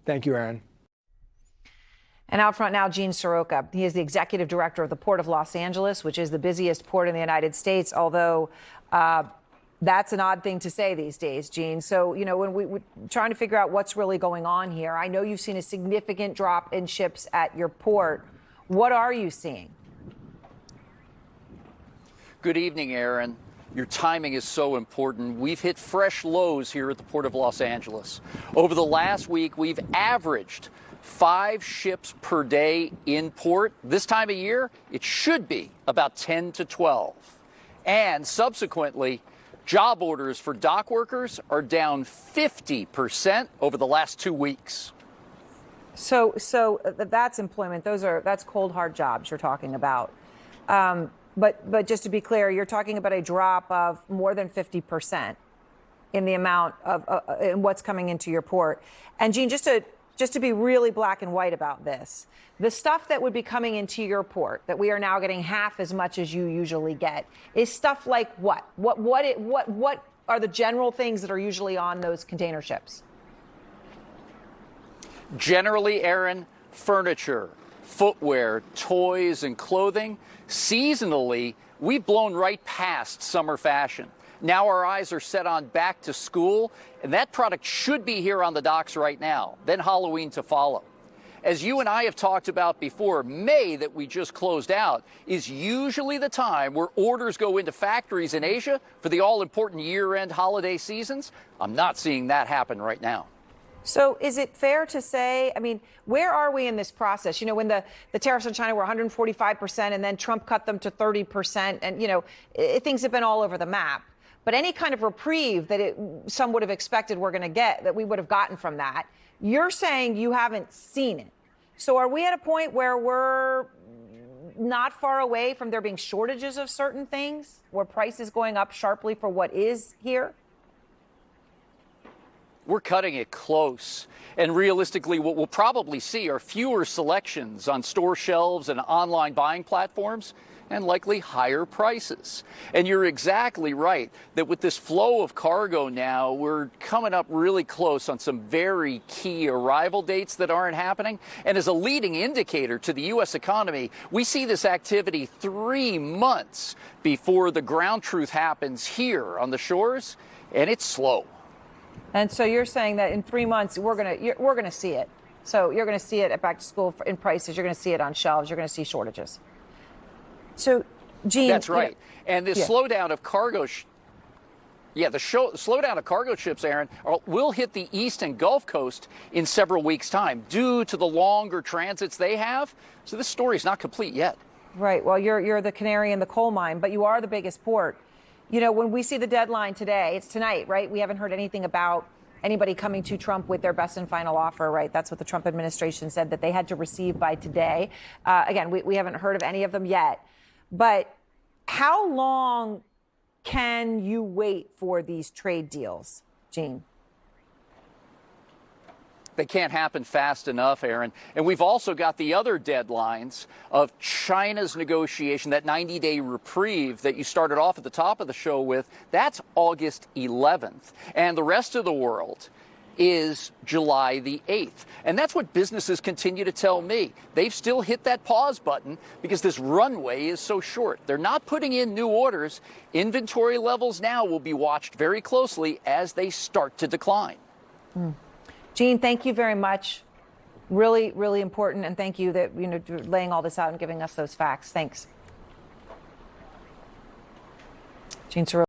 Thank you, Aaron. And out front now, Gene Soroka. He is the executive director of the Port of Los Angeles, which is the busiest port in the United States, although that's an odd thing to say these days, Gene. So, when we're trying to figure out what's really going on here, I know you've seen a significant drop in ships at your port. What are you seeing? Good evening, Aaron. Your timing is so important. We've hit fresh lows here at the Port of Los Angeles. Over the last week, we've averaged 5 ships per day in port. This time of year, it should be about 10 to 12. And subsequently, job orders for dock workers are down 50% over the last 2 weeks. So that's employment. That's cold, hard jobs you're talking about. But just to be clear, you're talking about a drop of more than 50% in the amount of in what's coming into your port. And Gene, just to be really black and white about this, the stuff that would be coming into your port that we are now getting half as much as you usually get is stuff like what? What are the general things that are usually on those container ships? Generally, Aaron, furniture, footwear, toys, and clothing. Seasonally, we've blown right past summer fashion. Now our eyes are set on back to school, and that product should be here on the docks right now, then Halloween to follow. As you and I have talked about before, May that we just closed out is usually the time where orders go into factories in Asia for the all-important year-end holiday seasons. I'm not seeing that happen right now. So is it fair to say, where are we in this process? When the tariffs on China were 145% and then Trump cut them to 30% and, things have been all over the map. But any kind of reprieve that some would have expected we're going to get, that we would have gotten from that, you're saying you haven't seen it. So are we at a point where we're not far away from there being shortages of certain things, where prices going up sharply for what is here? We're cutting it close. And realistically, what we'll probably see are fewer selections on store shelves and online buying platforms, and likely higher prices. And you're exactly right that with this flow of cargo now, we're coming up really close on some very key arrival dates that aren't happening. And as a leading indicator to the U.S. economy, we see this activity 3 months before the ground truth happens here on the shores, and it's slow. And so you're saying that in 3 months, we're gonna see it. So you're going to see it at back to school in prices. You're going to see it on shelves. You're going to see shortages. So, Gene, that's right. And this slowdown of cargo, slowdown of cargo ships, Aaron, will hit the East and Gulf Coast in several weeks' time due to the longer transits they have. So this story is not complete yet. Right. Well, you're the canary in the coal mine, but you are the biggest port. When we see the deadline today, it's tonight, right? We haven't heard anything about anybody coming to Trump with their best and final offer, right? That's what the Trump administration said that they had to receive by today. Again, we haven't heard of any of them yet. But how long can you wait for these trade deals, Gene? They can't happen fast enough, Aaron. And we've also got the other deadlines of China's negotiation, that 90-day reprieve that you started off at the top of the show with. That's August 11th. And the rest of the world is July the 8th. And that's what businesses continue to tell me. They've still hit that pause button because this runway is so short. They're not putting in new orders. Inventory levels now will be watched very closely as they start to decline. Gene, thank you very much. Really, really important. And thank you that, laying all this out and giving us those facts. Thanks. Gene Soroka.